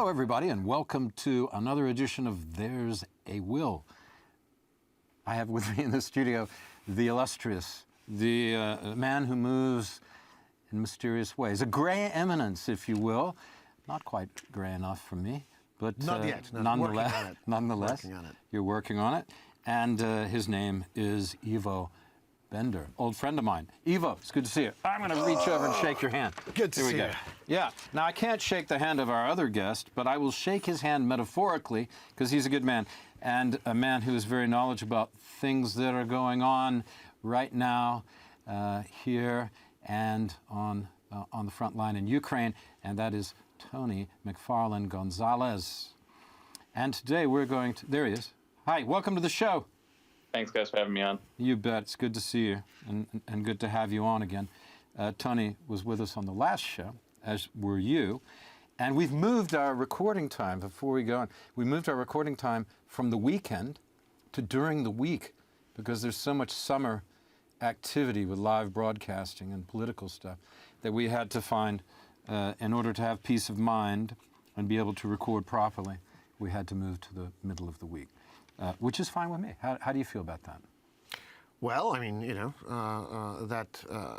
Hello, everybody, and welcome to another edition of There's a Will. I have with me in the studio the illustrious, the man who moves in mysterious ways, a gray eminence, if you will. Not quite gray enough for me, but not yet. No, nonetheless, you're working on it. And his name is Iwo Bender, old friend of mine. Iwo, it's good to see you. I'm going to reach over and shake your hand. Good to see you. Yeah. Now, I can't shake the hand of our other guest, but I will shake his hand metaphorically because he's a good man and a man who is very knowledgeable about things that are going on right now here and on the front line in Ukraine, and that is Tony MacFarlane Gonzalez. And today we're going to... There he is. Hi, welcome to the show. Thanks, guys, for having me on. You bet. It's good to see you and good to have you on again. Tony was with us on the last show, as were you. And we've moved our recording time, before we go on, we moved our recording time from the weekend to during the week because there's so much summer activity with live broadcasting and political stuff that we had to find, in order to have peace of mind and be able to record properly, we had to move to the middle of the week. Which is fine with me. How do you feel about that? Well, I mean, you know, that...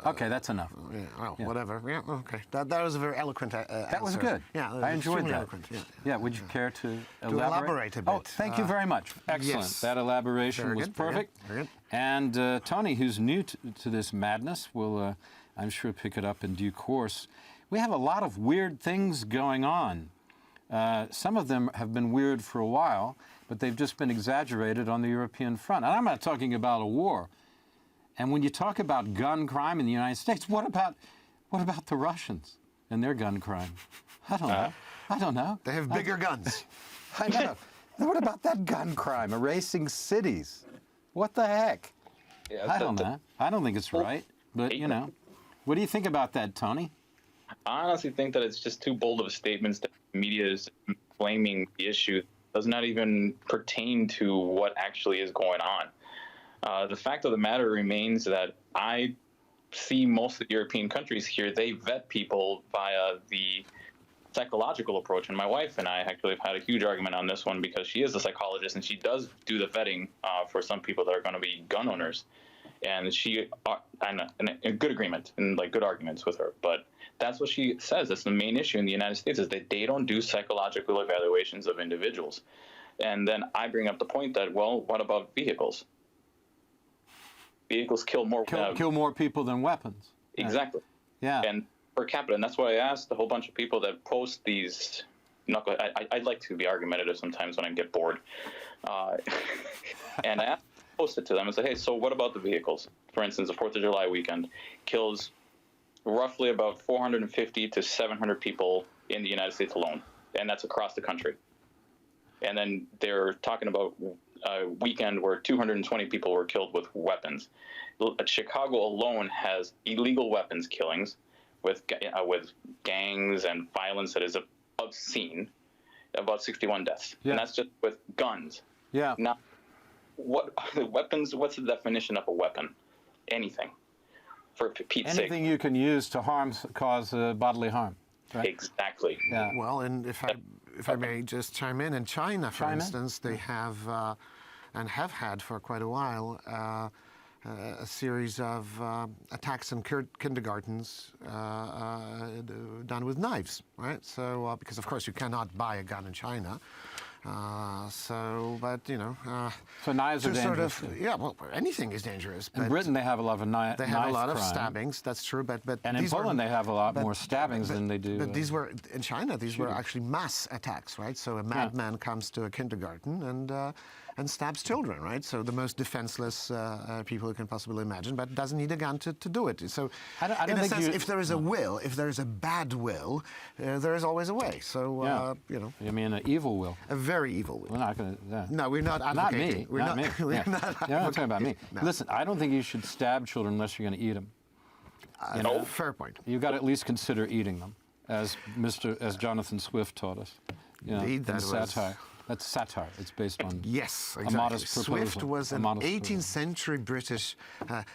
okay, that's enough. Yeah, well, yeah. Whatever. Yeah, okay. That was a very eloquent That was good. Yeah, I enjoyed that. Eloquent, yeah. Yeah, would you care to elaborate a bit? Oh, thank you very much. Excellent. Yes. That elaboration was perfect. Very good. And Tony, who's new to this madness, will, I'm sure, pick it up in due course. We have a lot of weird things going on. Some of them have been weird for a while, but they've just been exaggerated on the European front. And I'm not talking about a war. And when you talk about gun crime in the United States, what about the Russians and their gun crime? I don't know. They have bigger guns. I know. What about that gun crime, erasing cities? What the heck? Yeah, I don't know. I don't think it's right. But, you know, what do you think about that, Tony? I honestly think that it's just too bold of a statement that the media is blaming the issue. Does not even pertain to what actually is going on. The fact of the matter remains that I see most of the European countries here, they vet people via the psychological approach. And my wife and I actually have had a huge argument on this one because she is a psychologist and she does do the vetting for some people that are going to be gun owners. And she, and a good agreement and like good arguments with her. But that's what she says. That's the main issue in the United States is that they don't do psychological evaluations of individuals. And then I bring up the point that, well, what about vehicles? Vehicles kill more people than weapons. Exactly. Yeah. And per capita. And that's why I asked a whole bunch of people that post these. I'd like to be argumentative sometimes when I get bored. And I posted to them and said, hey, so what about the vehicles? For instance, the 4th of July weekend kills roughly about 450 to 700 people in the United States alone, and that's across the country. And then they're talking about a weekend where 220 people were killed with weapons. Chicago alone has illegal weapons killings with gangs and violence that is obscene, about 61 deaths. Yeah. And that's just with guns. Yeah. Now, what weapons? What's the definition of a weapon? Anything. For Pete's sake. Anything you can use to cause bodily harm. Right? Exactly. Yeah. Well, and if I may just chime in China, for instance, they have and have had for quite a while a series of attacks in kindergartens done with knives, right? So because of course you cannot buy a gun in China. But you know, so knives are dangerous. Yeah, well, anything is dangerous. In Britain, they have a lot of knife. They have a lot of stabbings. That's true, but and in Poland, they have a lot more stabbings than they do. But these were in China. These were actually mass attacks, right? So a madman comes to a kindergarten and stabs children, right? So the most defenseless people you can possibly imagine, but doesn't need a gun to do it. So I don't in a think sense, if there is a will, if there is a bad will, there is always a way. So you know, you mean an evil will? A very evil will. We're not going to. No, we're not advocating. Not me. We're not advocating. I'm not talking about me. No. Listen, I don't think you should stab children unless you're going to eat them. No, fair point. You've got to at least consider eating them, as Jonathan Swift taught us. Indeed, that was satire. That's satire. It's based on Yes, a exactly. modest proposal. Swift was A an modest 18th proposal. century British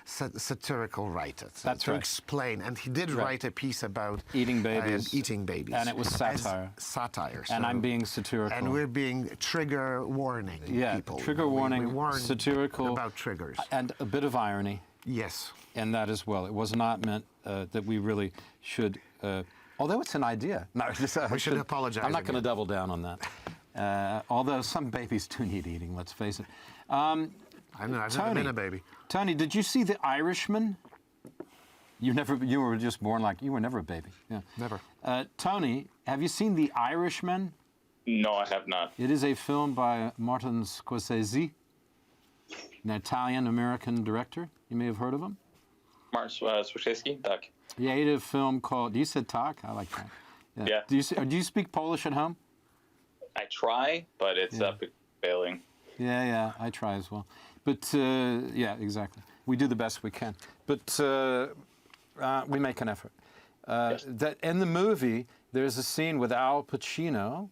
satirical writer. That's to right. explain, and he did Right. write a piece about Eating babies. eating babies, And it was As satire. satire. And so- I'm being satirical. And we're being trigger warning Yeah, people. trigger warning, We warn satirical. about triggers. And a bit of irony Yes. in that as well. It was not meant that we really should, although it's an idea. No, We should apologize I'm not going to again. double down on that. Although some babies do need eating, let's face it. I've never Tony. been a baby. Tony, did you see The Irishman? You were just born like, you were never a baby. Yeah. Never. Tony, have you seen The Irishman? No, I have not. It is a film by Martin Scorsese, an Italian-American director. You may have heard of him. Mark Swieszewski, tak. Yeah, he did a film called, you said talk? I like that. Yeah. Do you speak Polish at home? I try, but it's failing. Yeah, I try as well. But, yeah, exactly. We do the best we can. But we make an effort. Yes. That in the movie, there's a scene with Al Pacino,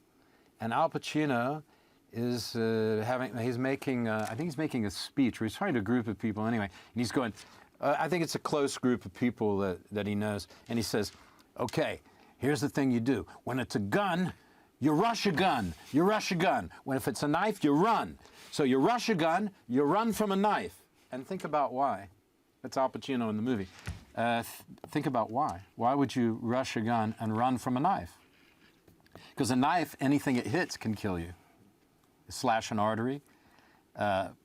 and Al Pacino is he's making a speech, or he's talking to a group of people anyway, and he's going, I think it's a close group of people that he knows, and he says, okay, here's the thing you do. When it's a gun, you rush a gun. You rush a gun. When if it's a knife, you run. So you rush a gun, you run from a knife. And think about why. That's Al Pacino in the movie. Think about why. Why would you rush a gun and run from a knife? Because a knife, anything it hits can kill you. Slash an artery,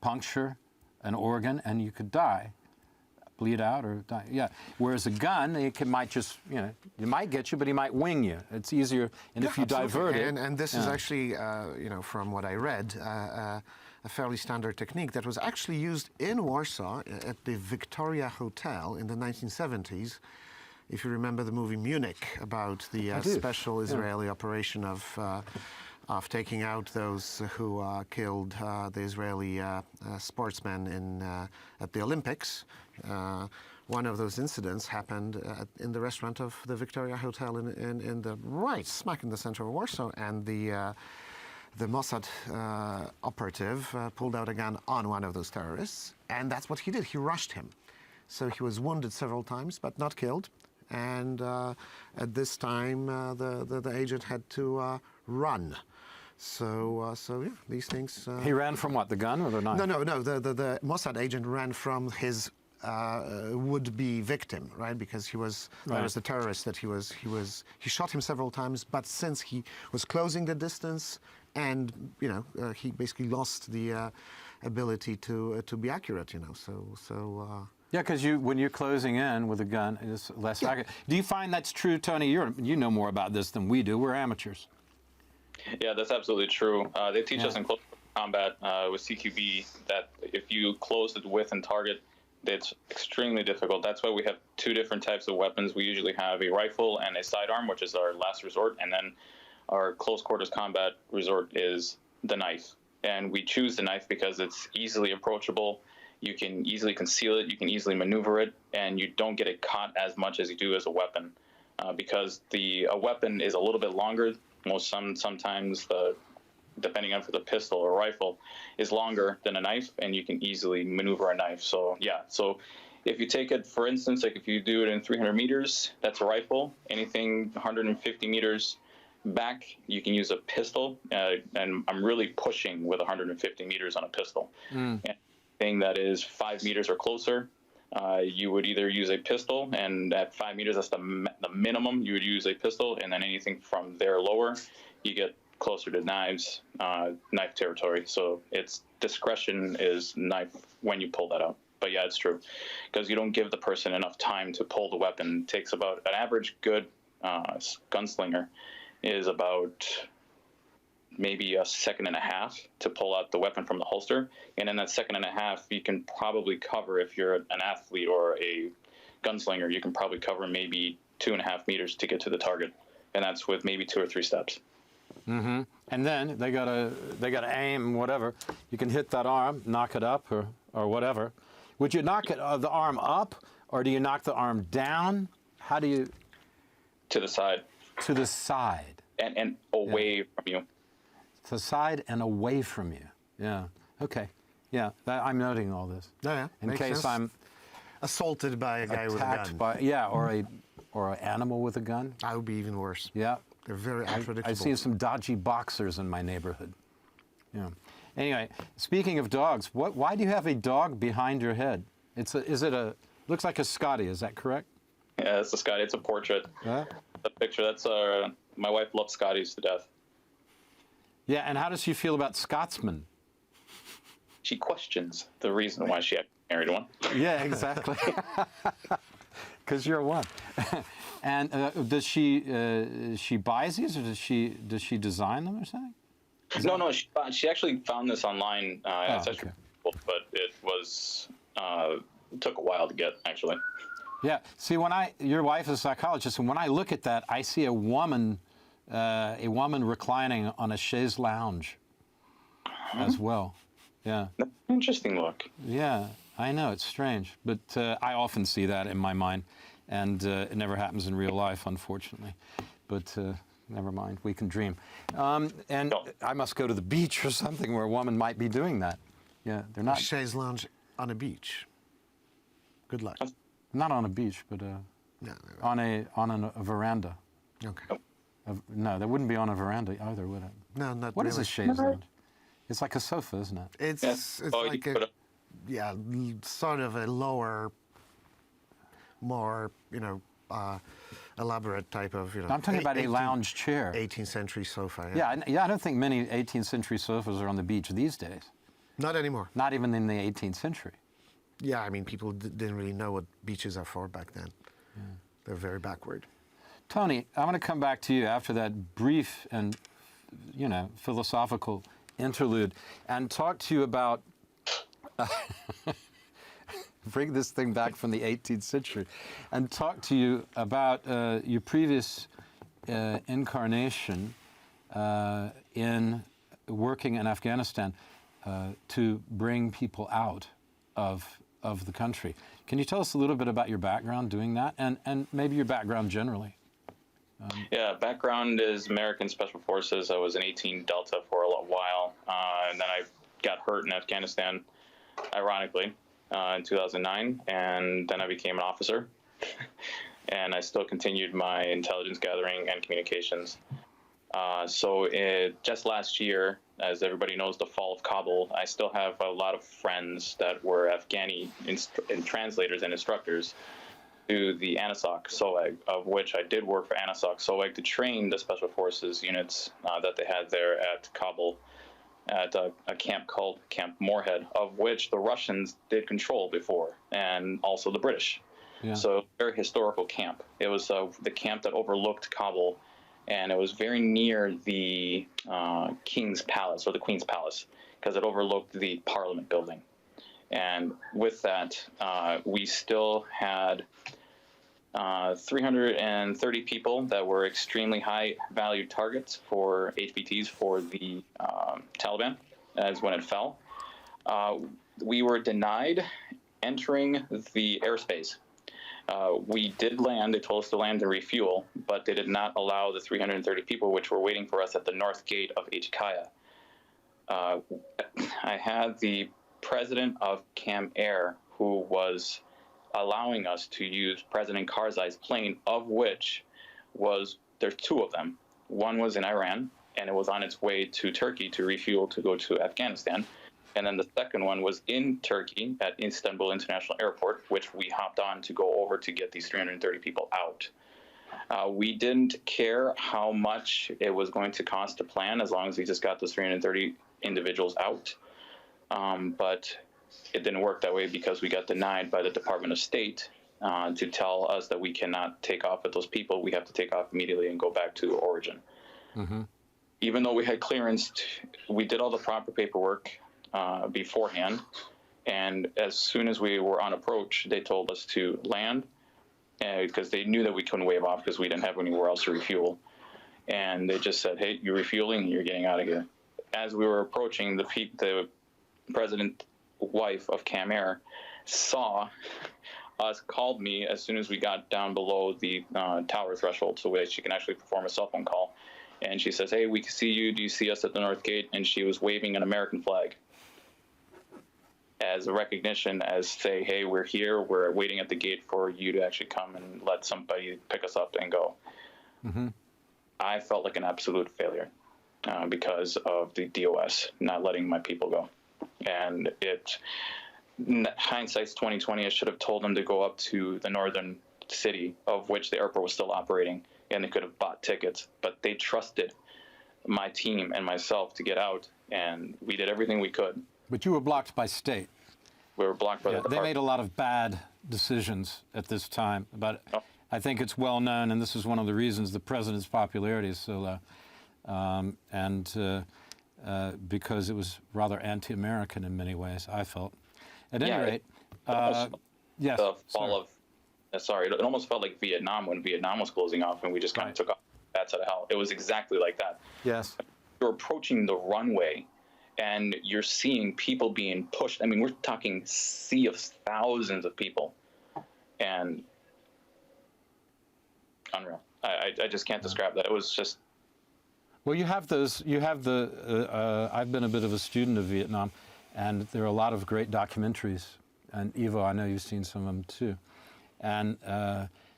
puncture an organ, and you could die. Bleed out or die. Yeah. Whereas a gun, might just, it might get you, but he might wing you. It's easier, and if you divert it. And this is actually, from what I read, a fairly standard technique that was actually used in Warsaw at the Victoria Hotel in the 1970s. If you remember the movie Munich about the special Israeli operation of taking out those who killed the Israeli sportsmen at the Olympics. One of those incidents happened in the restaurant of the Victoria Hotel in the right smack in the center of Warsaw, and the Mossad operative pulled out a gun on one of those terrorists, and that's what he did. He rushed him. So he was wounded several times, but not killed. And at this time, the agent had to run. So yeah, these things. He ran from what? The gun or the knife? No. The Mossad agent ran from his would-be victim, right? Because he was that was the terrorist that he shot him several times. But since he was closing the distance, and he basically lost the ability to be accurate. Yeah, because when you're closing in with a gun, it's less accurate. Do you find that's true, Tony? You know more about this than we do. We're amateurs. Yeah, that's absolutely true. They teach us in close combat with CQB that if you close the width and target, it's extremely difficult. That's why we have two different types of weapons. We usually have a rifle and a sidearm, which is our last resort, and then our close quarters combat resort is the knife. And we choose the knife because it's easily approachable. You can easily conceal it. You can easily maneuver it, and you don't get it caught as much as you do as a weapon, because a weapon is a little bit longer. Sometimes depending on if it's a pistol or a rifle, is longer than a knife, and you can easily maneuver a knife. So yeah, so if you take it, for instance, like if you do it in 300 meters, that's a rifle. Anything 150 meters back, you can use a pistol, and I'm really pushing with 150 meters on a pistol. And anything that is 5 meters or closer, you would either use a pistol, and at 5 meters, that's the minimum. You would use a pistol, and then anything from there lower, you get closer to knife territory. So it's discretion is knife when you pull that out. But yeah, it's true, because you don't give the person enough time to pull the weapon. It takes about an average good gunslinger is about maybe a second and a half to pull out the weapon from the holster. And in that second and a half, you can probably cover, if you're an athlete or a gunslinger, you can probably cover maybe 2.5 meters to get to the target. And that's with maybe 2 or 3 steps. Mm-hmm. And then they gotta aim, whatever. You can hit that arm, knock it up, or whatever. Would you knock the arm up, or do you knock the arm down? How do you? To the side. To the side. And away from you. To the side and away from you. Yeah. Okay. Yeah. I'm noting all this. Yeah. In Makes case sense. I'm Assaulted by a guy with a attacked gun. by or an animal with a gun. That would be even worse. Yeah. They're very unpredictable. I've seen some dodgy boxers in my neighborhood. Yeah. Anyway, speaking of dogs, why do you have a dog behind your head? Looks like a Scottie, is that correct? Yeah, it's a Scottie. It's a portrait. Yeah. The picture. That's my wife loves Scotties to death. Yeah, and how does she feel about Scotsmen? She questions the reason why she married one. Yeah, exactly. Because you're one. And does she buys these, or does she design them or something? No. She actually found this online. It's actually okay. cool, but it was took a while to get actually. Yeah. See, your wife is a psychologist, and when I look at that, I see a woman reclining on a chaise lounge as well. Yeah. Interesting look. Yeah, I know, it's strange, but I often see that in my mind, and it never happens in real life, unfortunately. But never mind, we can dream. And No. I must go to the beach or something where a woman might be doing that. Yeah, they're not. Chaise lounge on a beach. Good luck. Not on a beach, but No. on a veranda. Okay. No, that wouldn't be on a veranda either, would it? No, not What really. is a chaise lounge? It's like a sofa, isn't it? It's Yes. it's Oh, you like put sort of a lower, more elaborate type of I'm talking about a lounge chair. 18th century sofa. Yeah, I don't think many 18th century sofas are on the beach these days. Not anymore. Not even in the 18th century. Yeah, I mean, people didn't really know what beaches are for back then. They're very backward. Tony, I'm going to come back to you after that brief and, philosophical interlude and talk to you about, bring this thing back from the 18th century, and talk to you about your previous incarnation in working in Afghanistan to bring people out of the country. Can you tell us a little bit about your background doing that, and maybe your background generally? Yeah, background is American Special Forces. I was in 18 Delta for a while, and then I got hurt in Afghanistan, ironically, in 2009, and then I became an officer, and I still continued my intelligence gathering and communications. Just last year, as everybody knows, the fall of Kabul, I still have a lot of friends that were Afghani translators and instructors to the ANISOC SOAG, of which I did work for ANISOC SOAG to train the Special Forces units that they had there at Kabul at a camp called Camp Moorhead, of which the Russians did control before, and also the British. Yeah. So very historical camp. It was the camp that overlooked Kabul, and it was very near the King's Palace, or the Queen's Palace, because it overlooked the Parliament building. And with that, we still had 330 people that were extremely high-valued targets for HVTs for the Taliban, as when it fell. We were denied entering the airspace. We did land. They told us to land and refuel, but they did not allow the 330 people, which were waiting for us at the north gate of HKIA. I had the president of Cam Air, who was allowing us to use President Karzai's plane, of which there's two of them. One was in Iran, and it was on its way to Turkey to refuel to go to Afghanistan. And then the second one was in Turkey at Istanbul International Airport, which we hopped on to go over to get these 330 people out. We didn't care how much it was going to cost to plan, as long as we just got those 330 individuals out. But it didn't work that way, because we got denied by the Department of State to tell us that we cannot take off with those people. We have to take off immediately and go back to origin. Mm-hmm. Even though we had clearance, we did all the proper paperwork beforehand. And as soon as we were on approach, they told us to land, because they knew that we couldn't wave off because we didn't have anywhere else to refuel. And they just said, hey, you're refueling, you're getting out of here. As we were approaching, the president wife of Cam Air saw us, called me as soon as we got down below the tower threshold, so that she can actually perform a cell phone call. And she says, "Hey, we can see you. Do you see us at the North Gate?" And she was waving an American flag as a recognition, as say, "Hey, we're here. We're waiting at the gate for you to actually come and let somebody pick us up and go." Mm-hmm. I felt like an absolute failure because of the DOS not letting my people go. And hindsight's 2020. I should have told them to go up to the northern city, of which the airport was still operating, and they could have bought tickets. But they trusted my team and myself to get out, and we did everything we could. But you were blocked by state. We were blocked by the They made a lot of bad decisions at this time. But I think it's well known, and this is one of the reasons the president's popularity is so low, because it was rather anti-American in many ways, I felt. At any rate, yes. The fall of, it almost felt like Vietnam when Vietnam was closing off, and we just kind of took off bats out of hell. It was exactly like that. Yes. You're approaching the runway, and you're seeing people being pushed. I mean, we're talking sea of thousands of people, and unreal. I just can't describe that. It was just. Well, you have those. You have the. I've been a bit of a student of Vietnam, and there are a lot of great documentaries. And Ivo, I know you've seen some of them too. And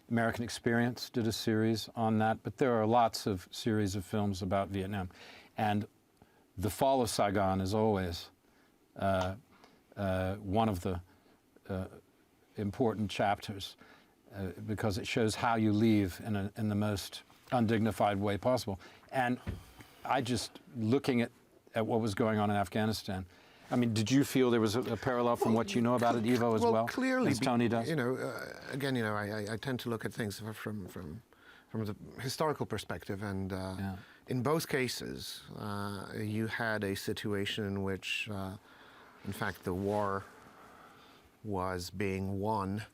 American Experience did a series on that. But there are lots of series of films about Vietnam, and the fall of Saigon is always one of the important chapters because it shows how you leave in the most undignified way possible. And I just, looking at what was going on in Afghanistan, I mean, did you feel there was a parallel from what you know about it, Ivo, as well? Clearly, as Tony does? Again, I tend to look at things from the historical perspective, and in both cases, you had a situation in which, in fact, the war was being won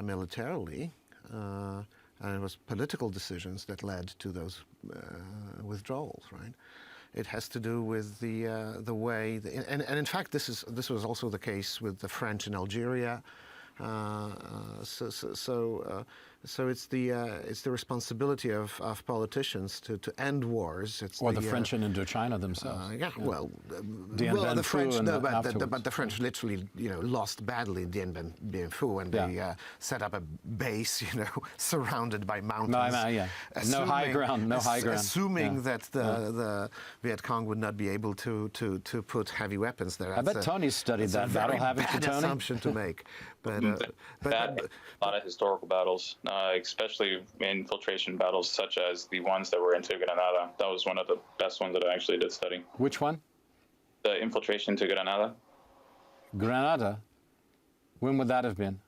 militarily, and it was political decisions that led to those withdrawals, right? It has to do with the way, and in fact, this was also the case with the French in Algeria. So it's the responsibility of politicians to end wars. Or the French in Indochina themselves. Well, Dien the French, Phu no, but the French literally, lost badly in Dien Phu when they set up a base, surrounded by mountains. No high ground. Assuming that the Viet Cong would not be able to put heavy weapons there. I bet Tony studied that battle, haven't you, Tony? Assumption to make. But a lot of historical battles, especially infiltration battles such as the ones that were into Granada. That was one of the best ones that I actually did study. Which one? The infiltration to Granada. Granada? When would that have been?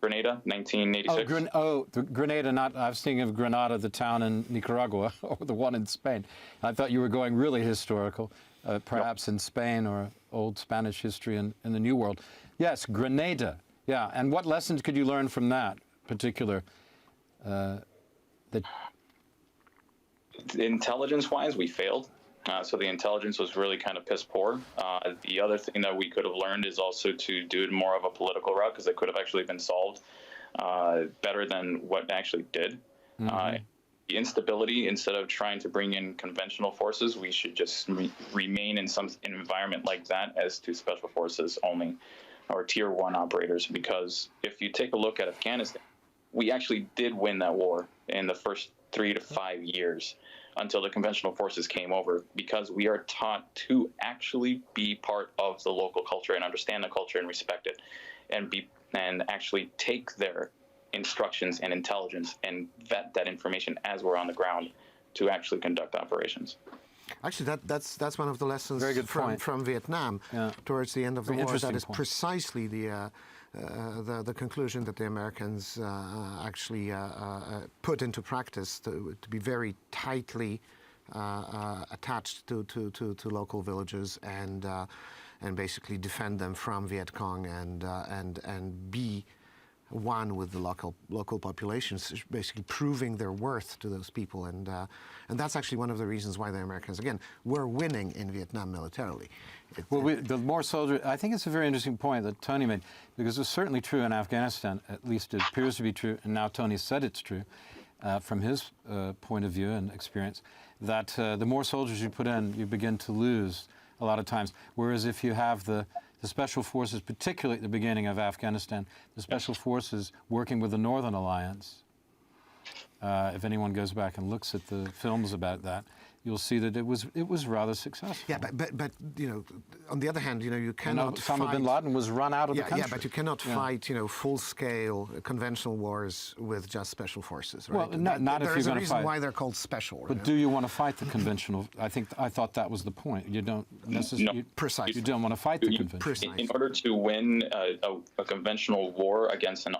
Grenada, 1986. Grenada, not, I was thinking of Granada, the town in Nicaragua, or the one in Spain. I thought you were going really historical, perhaps in Spain or old Spanish history in the New World. Yes, Grenada. Yeah, and what lessons could you learn from that particular? Intelligence-wise, we failed. So the intelligence was really kind of piss poor. The other thing that we could have learned is also to do it more of a political route, because it could have actually been solved better than what it actually did. The instability, instead of trying to bring in conventional forces, we should just remain in some environment like that as to special forces only, or tier 1 operators. Because if you take a look at Afghanistan, we actually did win that war in the first 3 to 5 years until the conventional forces came over, because we are taught to actually be part of the local culture and understand the culture and respect it, and actually take their instructions and intelligence and vet that information as we're on the ground to actually conduct operations. Actually, that's one of the lessons from Vietnam towards the end of the war. That is precisely the conclusion that the Americans actually put into practice, to be very tightly attached to local villages and basically defend them from Viet Cong and be one with the local populations, basically proving their worth to those people, and that's actually one of the reasons why the Americans, again, were winning in Vietnam militarily. The more soldiers, I think it's a very interesting point that Tony made, because it's certainly true in Afghanistan, at least it appears to be true, and now Tony said it's true from his point of view and experience, that the more soldiers you put in, you begin to lose a lot of times. Whereas if you have the special forces, particularly at the beginning of Afghanistan, the special forces working with the Northern Alliance, if anyone goes back and looks at the films about that, you'll see that it was rather successful. Yeah, but you know, on the other hand, you know, you cannot Osama fight. bin Laden was run out of the country. Yeah, but you cannot fight, you know, full-scale conventional wars with just special forces, right? Well, not if you're going to fight. There's a reason why they're called special. But do you want to fight the conventional? I thought that was the point. You don't necessarily. Precisely. You don't want to fight the conventional. Precisely. In order to win a conventional war against an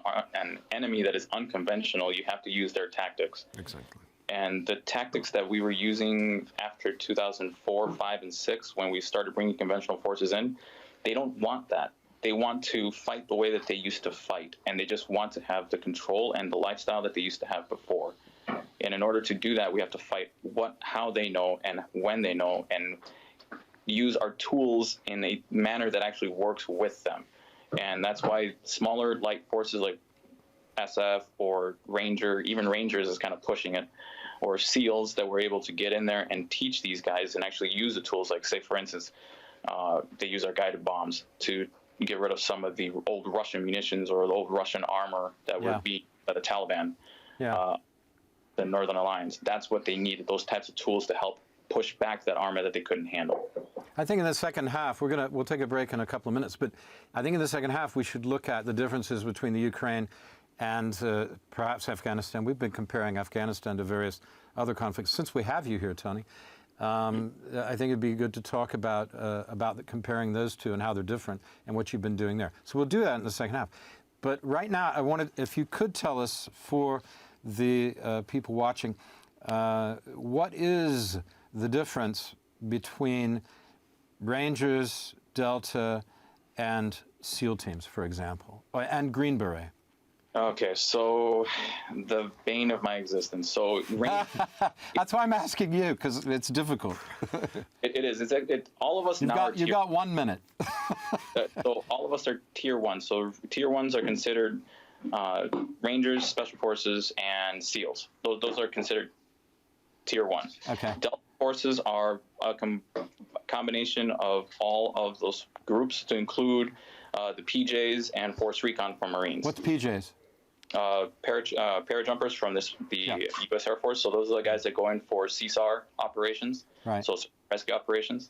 enemy that is unconventional, you have to use their tactics. Exactly. And the tactics that we were using after 2004, 5, and 6, when we started bringing conventional forces in, they don't want that. They want to fight the way that they used to fight, and they just want to have the control and the lifestyle that they used to have before. And in order to do that, we have to fight how they know and when they know, and use our tools in a manner that actually works with them. And that's why smaller light forces like SF or Ranger, even Rangers is kind of pushing it, or SEALs that were able to get in there and teach these guys and actually use the tools. Like, say, for instance, they use our guided bombs to get rid of some of the old Russian munitions or the old Russian armor that were beat by the Taliban, the Northern Alliance. That's what they needed, those types of tools to help push back that armor that they couldn't handle. I think in the second half, we'll take a break in a couple of minutes, but I think in the second half we should look at the differences between the Ukraine and perhaps Afghanistan. We've been comparing Afghanistan to various other conflicts. Since we have you here, Tony, I think it'd be good to talk about comparing those two and how they're different and what you've been doing there. So we'll do that in the second half. But right now, I wanted, if you could tell us for the people watching, what is the difference between Rangers, Delta, and SEAL teams, for example, and Green Beret? Okay, so the bane of my existence. So that's why I'm asking you, because it's difficult. It is. All of us you got 1 minute. So all of us are tier 1. So tier 1s are considered Rangers, Special Forces, and SEALs. Those are considered tier 1. Okay. Delta Forces are a combination of all of those groups, to include the PJs and Force Recon from Marines. What's PJs? Parajumpers from the U.S. Air Force. So those are the guys that go in for CSAR operations, right? So rescue operations.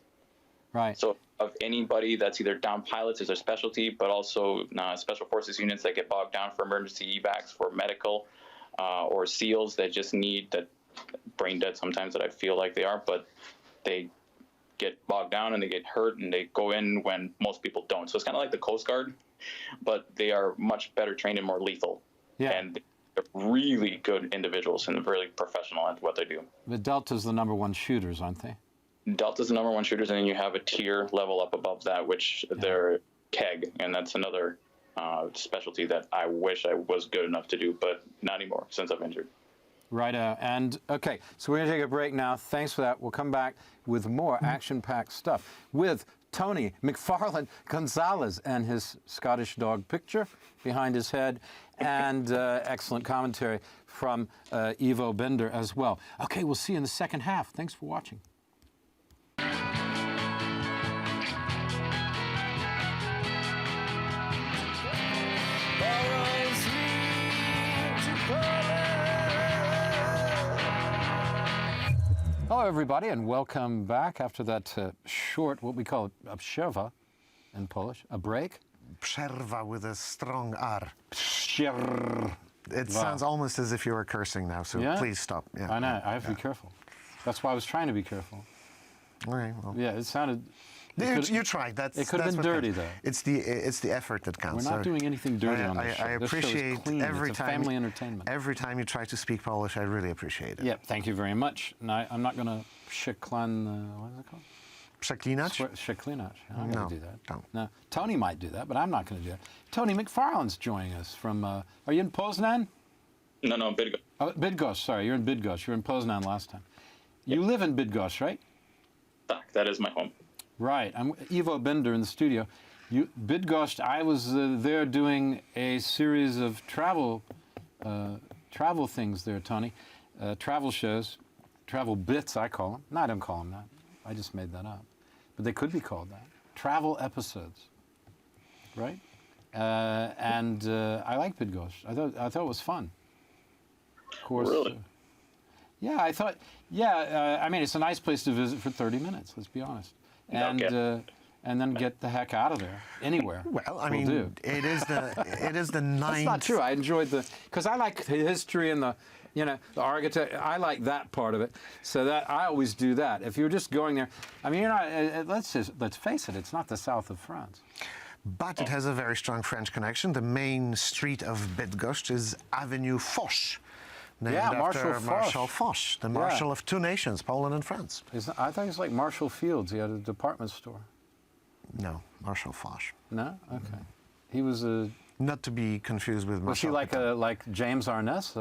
Right. So of anybody that's either down pilots is their specialty, but also special forces units that get bogged down for emergency evacs, for medical, or SEALs that just need that brain dead sometimes, that I feel like they are, but they get bogged down and they get hurt and they go in when most people don't. So it's kind of like the Coast Guard, but they are much better trained and more lethal. Yeah. And they're really good individuals and really professional at what they do. The Delta's the #1 shooters, aren't they? Delta's the #1 shooters, and then you have a tier level up above that, which they're KEG, and that's another specialty that I wish I was good enough to do, but not anymore since I've injured. Right. And okay, so we're going to take a break now. Thanks for that. We'll come back with more action-packed stuff with Tony MacFarlane Gonzalez and his Scottish dog picture behind his head, and excellent commentary from Iwo Bender as well. Okay, we'll see you in the second half. Thanks for watching. Hello, everybody, and welcome back after that short, what we call a przerwa in Polish, a break. Przerwa with a strong R. Przerwa. It sounds almost as if you were cursing now, so please stop. Yeah. I know, I have to be careful. That's why I was trying to be careful. All right, well. Yeah, it sounded... You tried. It could have been dirty, though. It's the effort that counts. We're not doing anything dirty on this show. I appreciate this show is clean. every it's a time. family entertainment. Every time you try to speak Polish, I really appreciate it. Yeah, thank you very much. And I'm not going to przeklan, what is it called? Przeklinać? Przeklinać. I'm not going to do that. Don't. No, Tony might do that, but I'm not going to do that. Tony MacFarlane's joining us from. Are you in Poznan? No, Bydgoszcz. Oh, Bydgoszcz. Sorry, you're in Bydgoszcz. You were in Poznan last time. You live in Bydgoszcz, right? That is my home. Right. I'm Iwo Bender in the studio. Bydgoszcz, I was there doing a series of travel things there, Tony. Travel shows, travel bits, I call them. No, I don't call them that. I just made that up. But they could be called that. Travel episodes, right? I like Bydgoszcz. I thought it was fun. Of course. Really? Yeah, I thought. Yeah, I mean, it's a nice place to visit for 30 minutes. Let's be honest. And then get the heck out of there. Anywhere. Well, I mean, it is the ninth. That's not true. I enjoyed because I like the history and the architect. I like that part of it. So that I always do that. If you're just going there, I mean, let's face it. It's not the south of France. But it has a very strong French connection. The main street of Bydgoszcz is Avenue Foch, named after Marshal Foch, the marshal of two nations, Poland and France. I thought he was like Marshall Fields. He had a department store. No, Marshal Foch. No? Okay. He was a... Not to be confused with Marshal. Was he like James Arness,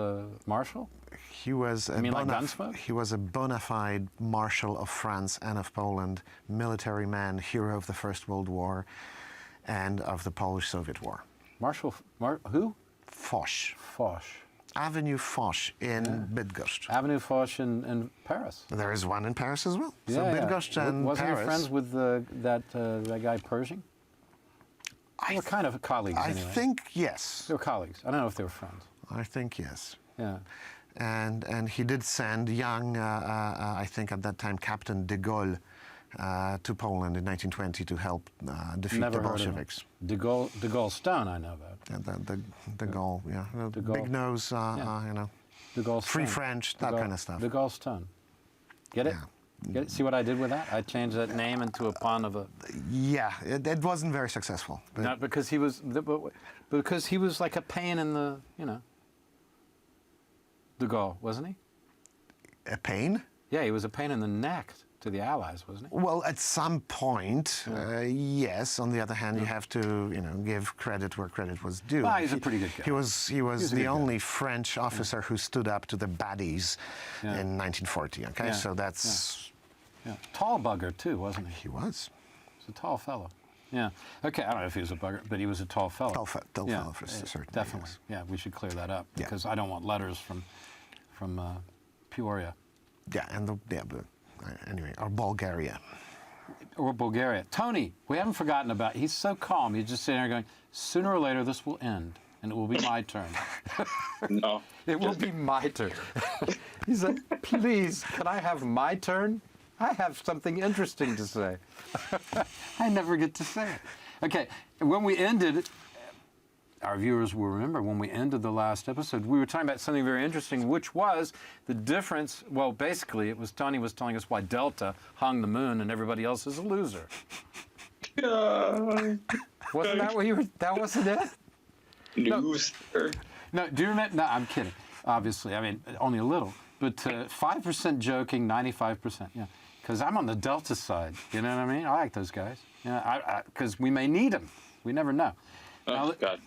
Marshal? He was like Gunsmoke? He was a bona fide Marshal of France and of Poland, military man, hero of the First World War and of the Polish-Soviet War. Marshal... who? Foch. Foch. Avenue Foch in Bydgoszcz. Avenue Foch in Paris. There is one in Paris as well. Yeah, so Bydgoszcz and Wasn't Paris. he friends with that guy Pershing? They were kind of colleagues anyway. I think yes. They were colleagues. I don't know if they were friends. I think yes. Yeah. And he did send young, I think at that time, Captain de Gaulle to Poland in 1920 to help defeat the Bolsheviks. De Gaulle Stone, I know about. Yeah, de Gaulle, yeah. De Gaulle. Big nose, De Gaulle free Stone. French, that kind of stuff. De Gaulle Stone. Get it? Yeah. Get it? See what I did with that? I changed that name into a pun of a... Yeah, it wasn't very successful. But Not because he was... Because he was like a pain in the, De Gaulle, wasn't he? a pain? Yeah, he was a pain in the neck to the Allies, wasn't he? Well, at some point, yes. On the other hand, you have to, give credit where credit was due. Well, he's a pretty good guy. He was the only French officer who stood up to the baddies in 1940. Okay, Yeah. so that's Tall bugger too, wasn't he? he was He was a tall fellow. Yeah. Okay, I don't know if he was a bugger, but he was a tall fellow. tall fellow for certain. Definitely. yes. Yeah, we should clear that up Yeah. because I don't want letters from Peoria. Yeah, but anyway, or Bulgaria. Or Bulgaria. Tony, we haven't forgotten about. He's so calm. He's just sitting there going, sooner or later this will end, and it will be my turn. No. It will be my turn. He's like, please, can I have my turn? I have something interesting to say. I never get to say it. Okay, when we ended, our viewers will remember when we ended the last episode, we were talking about something very interesting, which was the difference. Well, basically, it was Tony was telling us why Delta hung the moon and everybody else is a loser. Wasn't that what you were? That wasn't it? News. No, do you remember? No, I'm kidding. Obviously, I mean only a little, but 5% joking, 95%. Yeah, because I'm on the Delta side. You know what I mean? I like those guys. Yeah, because we may need them. We never know. Oh, God.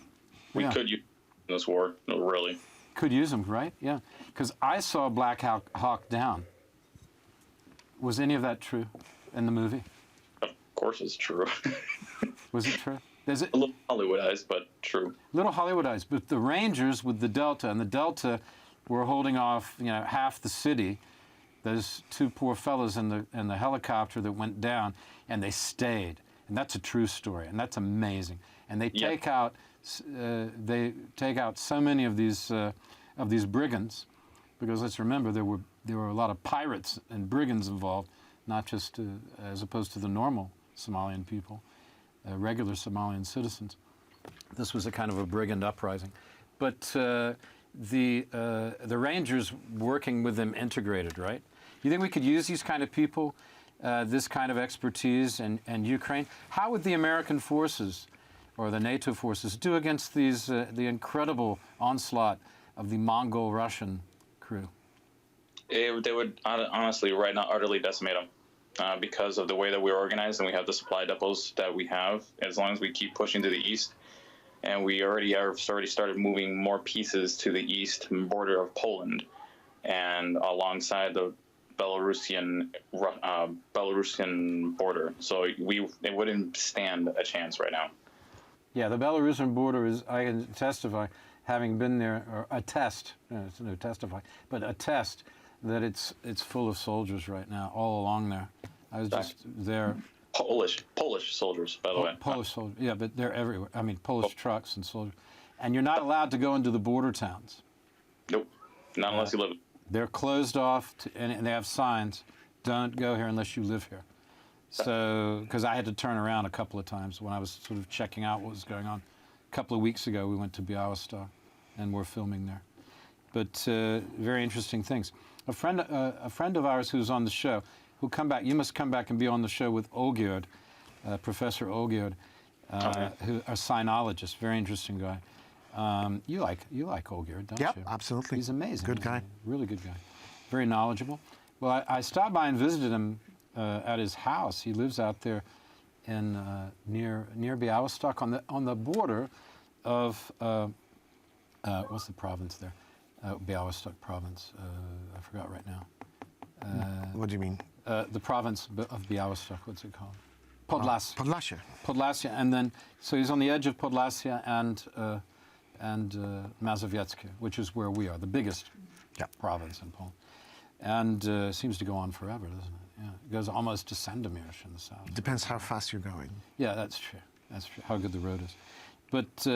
We could use this war. No, really. Could use them, right? Yeah. Because I saw Black Hawk Down. Was any of that true in the movie? Of course it's true. Was it true? Is it A little Hollywoodized, but true. little Hollywoodized? But the Rangers with the Delta, and the Delta were holding off, half the city. Those two poor fellows in the helicopter that went down, and they stayed. And that's a true story, and that's amazing. And they take out so many of these brigands, because let's remember there were a lot of pirates and brigands involved, not just as opposed to the normal Somalian people, regular Somalian citizens. This was a kind of a brigand uprising, but the Rangers working with them integrated, right? You think we could use these kind of people, this kind of expertise in Ukraine? How would the American forces or the NATO forces do against these the incredible onslaught of the Mongol-Russian crew? They would honestly right now utterly decimate them because of the way that we're organized and we have the supply depots that we have. As long as we keep pushing to the east, and we already started moving more pieces to the east border of Poland and alongside the Belarusian border. So it wouldn't stand a chance right now. Yeah, the Belarusian border is, I can testify, having been there, or attest, no testify, but attest that it's full of soldiers right now, all along there. I was just there. Polish soldiers, by the way. Polish soldiers, yeah, but they're everywhere. I mean, Polish trucks and soldiers. And you're not allowed to go into the border towns. Nope, not unless you live. They're closed off, and they have signs, don't go here unless you live here. So, because I had to turn around a couple of times when I was sort of checking out what was going on. A couple of weeks ago, we went to Białystok, and we're filming there. But very interesting things. A friend of ours who's on the show, who'll come back. You must come back and be on the show with Olgierd, Professor Olgierd, who a sinologist, very interesting guy. You like Olgierd, don't you? Yep, absolutely. He's amazing. Good guy. Really good guy. Very knowledgeable. Well, I stopped by and visited him at his house. He lives out there in near Białystok on the border of what's the province there? Białystok province. I forgot right now. What do you mean? The province of Białystok. What's it called? Podlasie. Podlasie. Podlasie, and then so he's on the edge of Podlasie and Mazowieckie, which is where we are, the biggest province in Poland. And seems to go on forever, doesn't it? Yeah, it goes almost to Sandomierz in the south. Depends how fast you're going. Yeah, that's true. That's true. How good the road is. But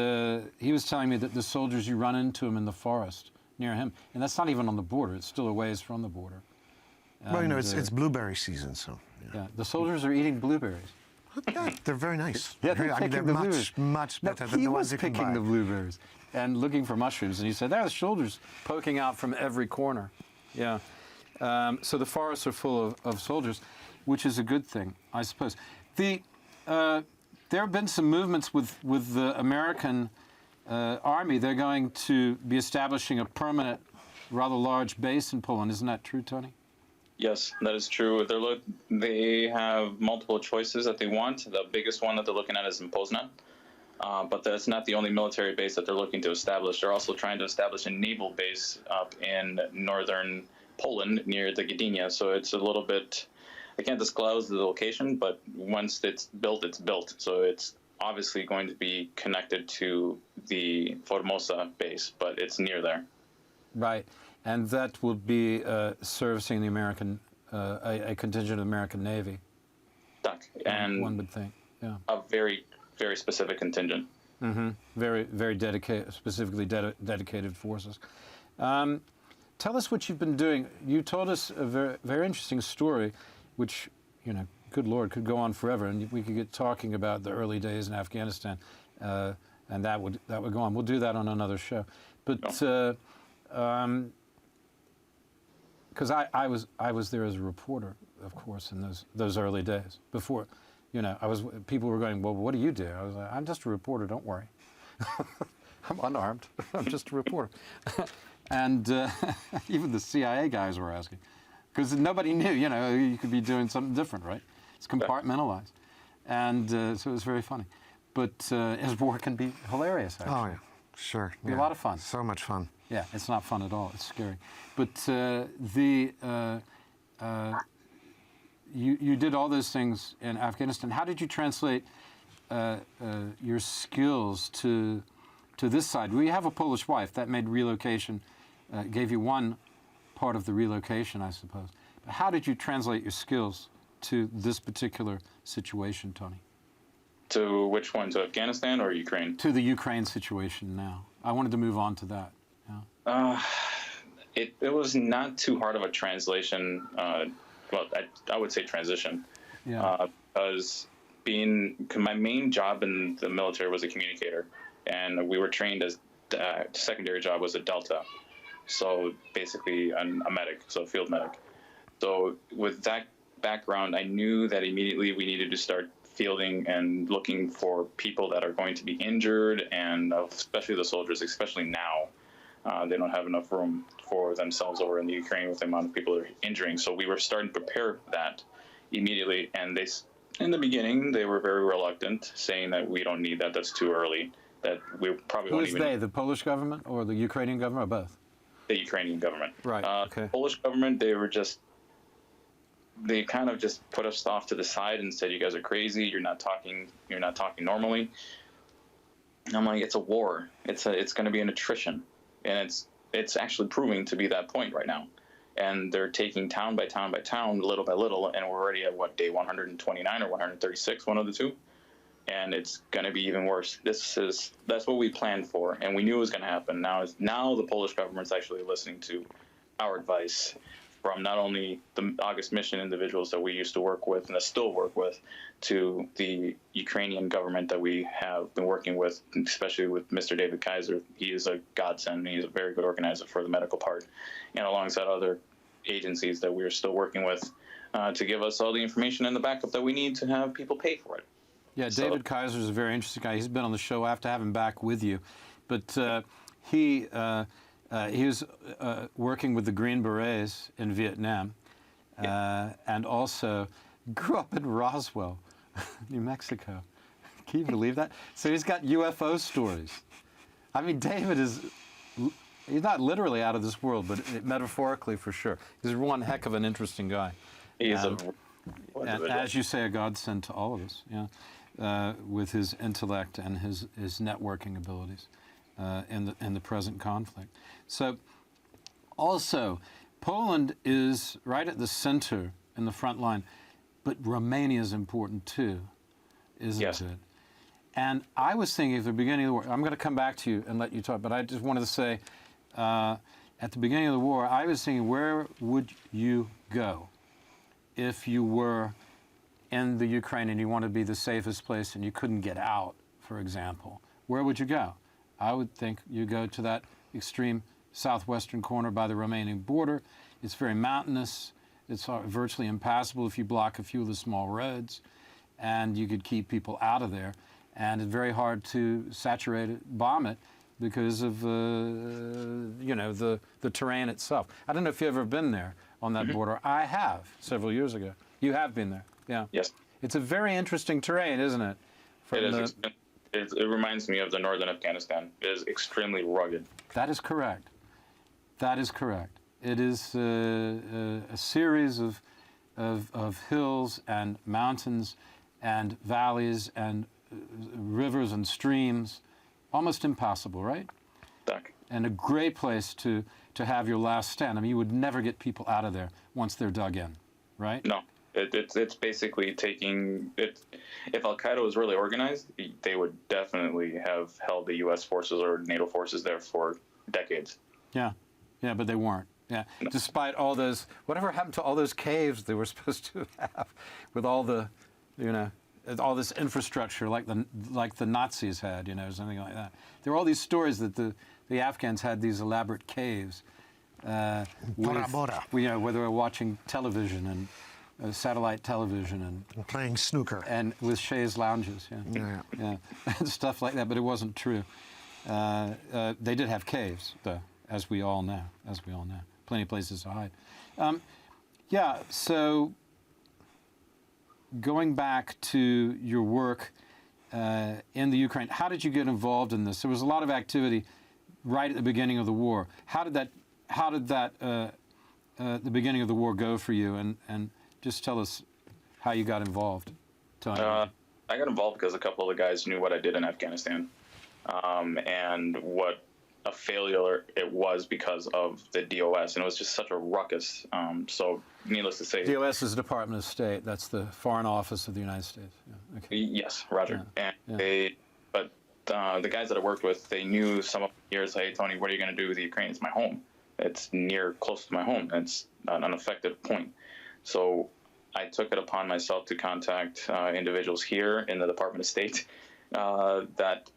he was telling me that the soldiers, you run into them in the forest near him, and that's not even on the border. It's still a ways from the border. And, well, you know, it's blueberry season, so. Yeah, the soldiers are eating blueberries. Yeah, they're very nice. Yeah, they're I mean, picking they're the blueberries. much better than he the was ones you can picking buy. the blueberries and looking for mushrooms, and he said, there are the soldiers poking out from every corner. Yeah. So the forests are full of soldiers, which is a good thing, I suppose. There have been some movements with the American Army. They're going to be establishing a permanent, rather large base in Poland. Isn't that true, Tony? Yes, that is true. They have multiple choices that they want. The biggest one that they're looking at is in Poznan. But that's not the only military base that they're looking to establish. They're also trying to establish a naval base up in northern Poland near the Gdynia. So it's a little bit, I can't disclose the location, but once it's built, it's built. So it's obviously going to be connected to the Formosa base, but it's near there. Right. And that will be servicing the American, a contingent of the American Navy. And one would think, yeah. A very, very specific contingent. Mm-hmm. Very, very dedicated, specifically dedicated forces. Tell us what you've been doing. You told us a very, very interesting story, which, you know, good Lord, could go on forever, and we could get talking about the early days in Afghanistan, and that would go on. We'll do that on another show. But because I was there as a reporter, of course, in those early days. Before, you know, people were going, well, what do you do? I was like, I'm just a reporter. Don't worry. I'm unarmed. I'm just a reporter. And even the CIA guys were asking, because nobody knew, you know, you could be doing something different, right? It's compartmentalized. And so it was very funny. But his war can be hilarious, actually. Oh, yeah, sure. Be a lot of fun. So much fun. Yeah, it's not fun at all. It's scary. But you did all those things in Afghanistan. How did you translate your skills to this side? Well, you have a Polish wife. That made relocation, gave you one part of the relocation, I suppose. But how did you translate your skills to this particular situation, Tony? To which one? To Afghanistan or Ukraine? To the Ukraine situation now. I wanted to move on to that. Yeah. It was not too hard of a translation. Well, I would say transition. Yeah. Because my main job in the military was a communicator, and we were trained as secondary job was a Delta. So basically a medic, so a field medic. So with that background, I knew that immediately we needed to start fielding and looking for people that are going to be injured, and especially the soldiers, especially now. They don't have enough room for themselves over in the Ukraine with the amount of people they're injuring. So we were starting to prepare for that immediately. And in the beginning, they were very reluctant, saying that we don't need that. That's too early. That we probably won't even. Who is they? The Polish government or the Ukrainian government, or both? The Ukrainian government. Right. Okay. Polish government, they kind of just put us off to the side and said, "You guys are crazy. You're not talking normally." And I'm like, "It's a war. It's going to be an attrition." And it's actually proving to be that point right now. and they're taking town by town by town, little by little, and we're already at what, day 129 or 136, one of the two, and it's going to be even worse. That's what we planned for, and we knew it was going to happen. Now the Polish government's actually listening to our advice from not only the August Mission individuals that we used to work with and that still work with, to the Ukrainian government that we have been working with, especially with Mr. David Kaiser. He is a godsend. He's a very good organizer for the medical part, and alongside other agencies that we're still working with to give us all the information and the backup that we need to have people pay for it. Yeah, David Kaiser is a very interesting guy. He's been on the show. I have to have him back with you. But he was working with the Green Berets in Vietnam, and also grew up in Roswell, New Mexico. Can you believe that? So he's got UFO stories. I mean, David he's not literally out of this world, but metaphorically for sure. He's one heck of an interesting guy. He is and as you say, a godsend to all of us, with his intellect and his networking abilities in the present conflict. So also, Poland is right at the center in the front line, but Romania is important too, isn't it? And I was thinking at the beginning of the war, I'm going to come back to you and let you talk, but I just wanted to say, at the beginning of the war, I was thinking, where would you go if you were in the Ukraine and you wanted to be the safest place and you couldn't get out, for example? Where would you go? I would think you go to that extreme southwestern corner by the Romanian border. It's very mountainous. It's virtually impassable if you block a few of the small roads, and you could keep people out of there. And it's very hard to saturate it, bomb it, because of the terrain itself. I don't know if you've ever been there on that border. I have, several years ago. You have been there, yeah. Yes. It's a very interesting terrain, isn't it? It is. It reminds me of the northern Afghanistan. It is extremely rugged. That is correct. That is correct. It is a series of hills and mountains and valleys and rivers and streams, almost impassable, right? Duck. And a great place to have your last stand. I mean, you would never get people out of there once they're dug in, right? No. It's basically taking it. If Al Qaeda was really organized, they would definitely have held the U.S. forces or NATO forces there for decades. Yeah, but they weren't. Yeah, no. Despite all those, whatever happened to all those caves they were supposed to have, with all the, all this infrastructure like the Nazis had, something like that. There were all these stories that the Afghans had these elaborate caves, where they were watching television and. Satellite television and playing snooker and with chaise lounges, yeah, and stuff like that. But it wasn't true. They did have caves, though, as we all know. Plenty of places to hide. So going back to your work in the Ukraine, how did you get involved in this? There was a lot of activity right at the beginning of the war. How did the beginning of the war go for you? And just tell us how you got involved, Tony. I got involved because a couple of the guys knew what I did in Afghanistan, and what a failure it was because of the DOS, and it was just such a ruckus. So, needless to say, DOS is the Department of State. That's the Foreign Office of the United States. Yeah. Okay. Yes, Roger. Yeah. And the guys that I worked with, they knew some of the years. Hey, Tony, what are you going to do with the Ukraine? It's my home. It's close to my home. It's an unaffected point. So I took it upon myself to contact individuals here in the Department of State that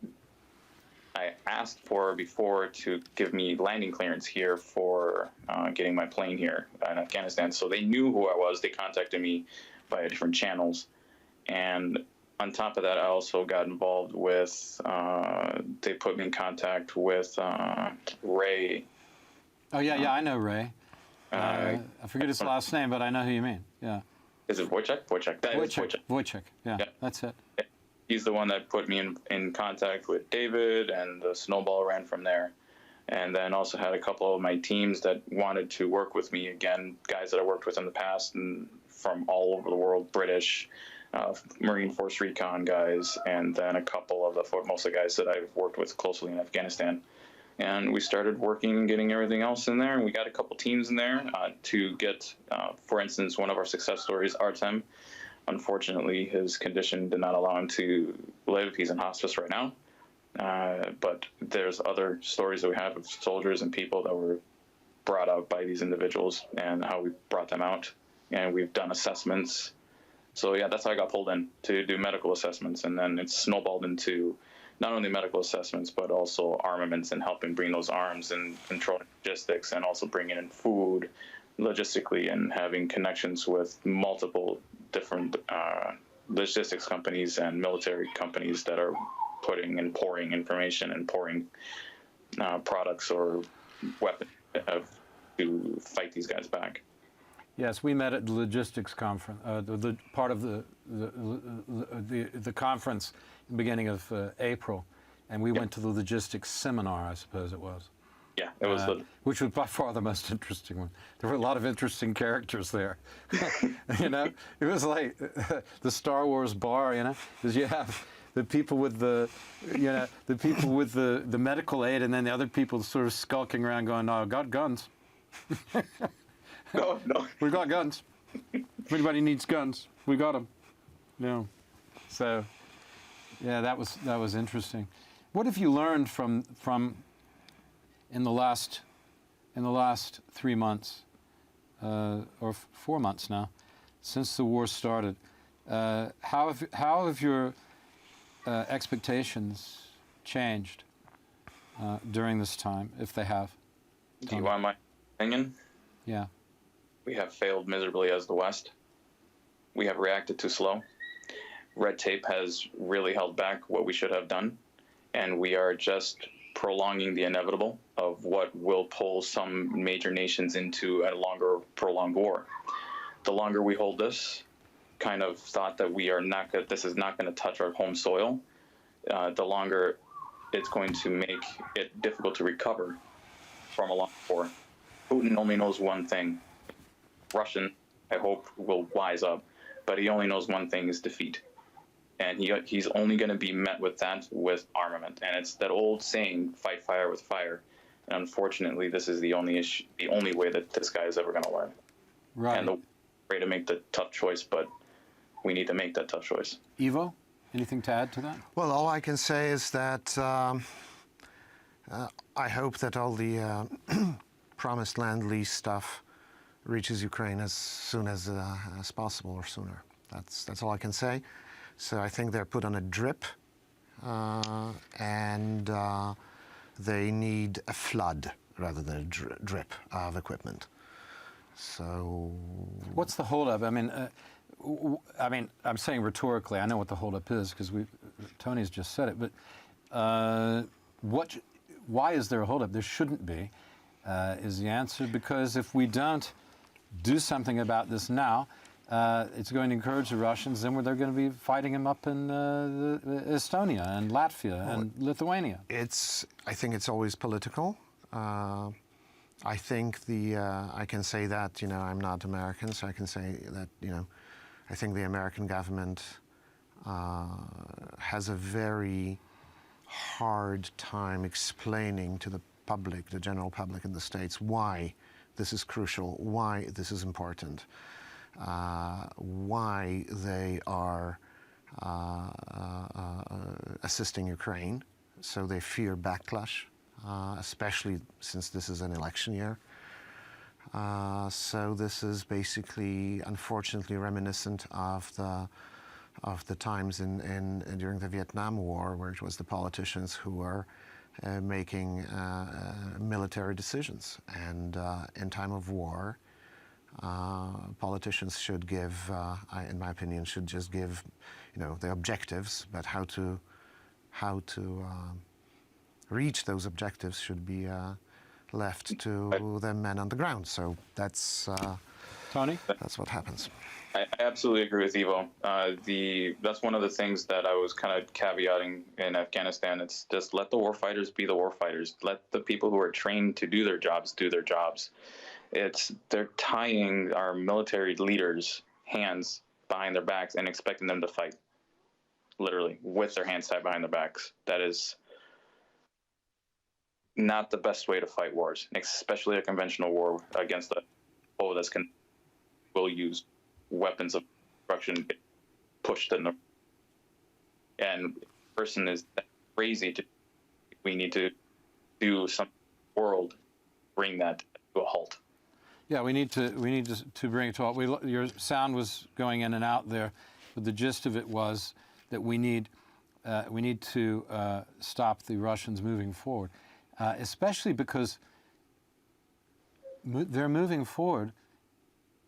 I asked for before to give me landing clearance here for getting my plane here in Afghanistan. So they knew who I was. They contacted me via different channels. And on top of that, I also got involved with, they put me in contact with Ray. Oh, yeah, I know Ray. I forget his last name, but I know who you mean. Yeah. Is it Wojciech? Wojciech. Yeah, that's it. He's the one that put me in contact with David, and the snowball ran from there. And then also had a couple of my teams that wanted to work with me again, guys that I worked with in the past and from all over the world, British, Marine Force Recon guys, and then a couple of most of the guys that I've worked with closely in Afghanistan. and we started working and getting everything else in there. And we got a couple teams in there to get, for instance, one of our success stories, Artem. Unfortunately, his condition did not allow him to live. He's in hospice right now. But there's other stories that we have of soldiers and people that were brought out by these individuals and how we brought them out. And we've done assessments. So yeah, that's how I got pulled in to do medical assessments. And then it's snowballed into not only medical assessments, but also armaments and helping bring those arms and controlling logistics, and also bringing in food logistically and having connections with multiple different logistics companies and military companies that are putting and pouring information and pouring products or weapons to fight these guys back. Yes, we met at the logistics conference, the part of the conference in the beginning of April, and we went to the logistics seminar, I suppose it was. Yeah, it was which was by far the most interesting one. There were a lot of interesting characters there. You know, it was like the Star Wars bar. You know, because you have the people with the, you know, the people with the medical aid, and then the other people sort of skulking around, going, "No, I got guns." No. We got guns. If anybody needs guns, we got them. No. So, yeah, that was interesting. What have you learned from in the last 3 months or 4 months now, since the war started? How have your expectations changed during this time, if they have? Do you want my opinion? Yeah. We have failed miserably as the West. We have reacted too slow. Red tape has really held back what we should have done, and we are just prolonging the inevitable of what will pull some major nations into a longer, prolonged war. The longer we hold this kind of thought that this is not going to touch our home soil, the longer it's going to make it difficult to recover from a long war. Putin only knows one thing. Russian, I hope, will wise up, but he only knows one thing, is defeat. And he's only going to be met with that with armament. And it's that old saying, fight fire with fire. And unfortunately, this is the only way that this guy is ever going to learn. Right. And the way to make the tough choice, but we need to make that tough choice. Ivo, anything to add to that? Well, all I can say is that I hope that all the promised land lease stuff reaches Ukraine as soon as possible, or sooner. That's all I can say. So I think they're put on a drip, and they need a flood rather than a drip of equipment. So what's the holdup? I mean, I'm saying rhetorically. I know what the holdup is because Tony's just said it. But why is there a holdup? There shouldn't be. Is the answer, because if we don't do something about this now, it's going to encourage the Russians, then they're going to be fighting them up in Estonia and Latvia and Lithuania. I think it's always political. I think I can say that, I'm not American, so I can say that, I think the American government has a very hard time explaining to the public, the general public in the States, why this is crucial, why this is important, why they are assisting Ukraine. So they fear backlash, especially since this is an election year. So this is basically, unfortunately, reminiscent of the times during the Vietnam War, where it was the politicians who were making military decisions. And in time of war, politicians should give, in my opinion, should just give, the objectives, but how to reach those objectives should be left to the men on the ground. So that's Tony? That's what happens. I absolutely agree with Ivo. That's one of the things that I was kind of caveating in Afghanistan. It's just let the warfighters be the warfighters. Let the people who are trained to do their jobs do their jobs. They're tying our military leaders' hands behind their backs and expecting them to fight, literally, with their hands tied behind their backs. That is not the best way to fight wars, especially a conventional war against a foe that will use weapons of destruction, pushed in the, and the person is crazy to. We need to do something in the world, bring that to a halt. Yeah, we need to bring it to a halt. Your sound was going in and out there, but the gist of it was that we need to stop the Russians moving forward, especially because their moving forward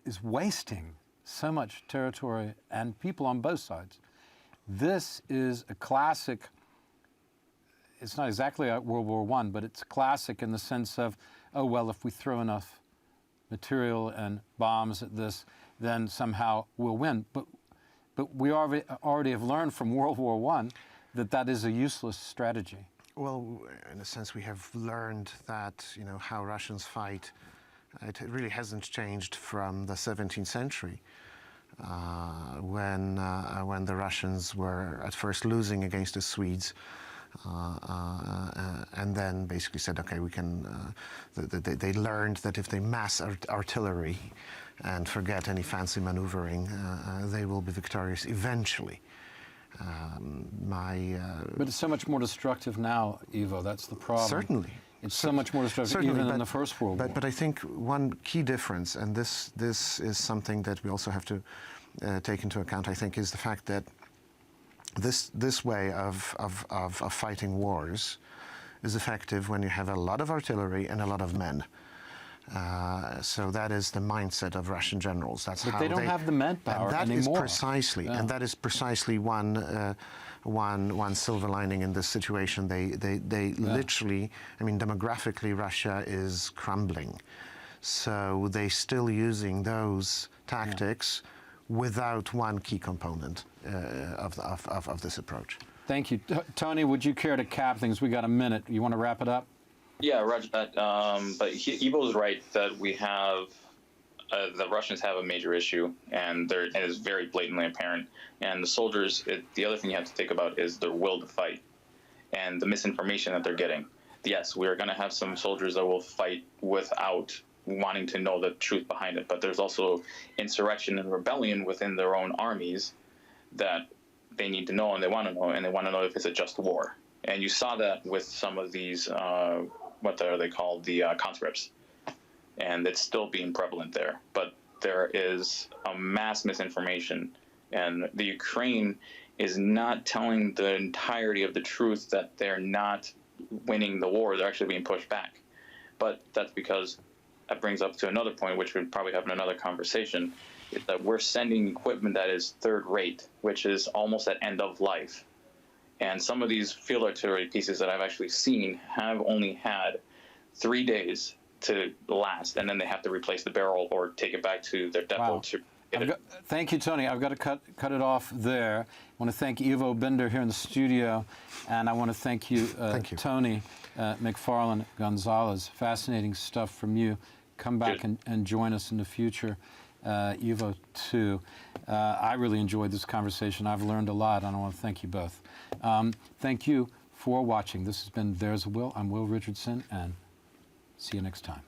is wasting so much territory and people on both sides. This is a classic. It's not exactly like World War I, but it's classic in the sense of, oh, well, if we throw enough material and bombs at this, then somehow we'll win. But we already have learned from World War I that that is a useless strategy. Well, in a sense, we have learned that, you know, how Russians fight. It really hasn't changed from the 17th century, when the Russians were at first losing against the Swedes, and then basically said, okay, we can. They learned that if they mass artillery and forget any fancy maneuvering, they will be victorious eventually. But it's so much more destructive now, Ivo. That's the problem. Certainly. It's so much more destructive even in the First World War. But I think one key difference, and this is something that we also have to take into account, I think, is the fact that this way of fighting wars is effective when you have a lot of artillery and a lot of men. So that is the mindset of Russian generals. That's but how they don't have the manpower and that anymore. Is precisely, and that is precisely one silver lining in this situation. They literally, I mean, demographically, Russia is crumbling. So they're still using those tactics without one key component of this approach. Thank you. Tony, would you care to cap things? We got a minute. You want to wrap it up? Yeah, roger that. But Ivo is right that we have the Russians have a major issue, and it is very blatantly apparent. And the soldiers, the other thing you have to think about is their will to fight and the misinformation that they're getting. Yes, we're going to have some soldiers that will fight without wanting to know the truth behind it, but there's also insurrection and rebellion within their own armies that they need to know, and they want to know, and they want to know if it's a just war. And you saw that with some of these, what are they called, the conscripts. And it's still being prevalent there. But there is a mass misinformation, and the Ukraine is not telling the entirety of the truth that they're not winning the war. They're actually being pushed back. But that's because that brings up to another point, which we'd probably have in another conversation, is that we're sending equipment that is third rate, which is almost at end of life. And some of these field artillery pieces that I've actually seen have only had 3 days to last, and then they have to replace the barrel or take it back to their depot to get it. Thank you, Tony. I've got to cut it off there. I want to thank Iwo Bender here in the studio, and I want to thank you, Tony MacFarlane Gonzalez. Fascinating stuff from you. Come back and join us in the future. Ivo, too. I really enjoyed this conversation. I've learned a lot, and I want to thank you both. Thank you for watching. This has been There's a Will. I'm Will Richardson, and see you next time.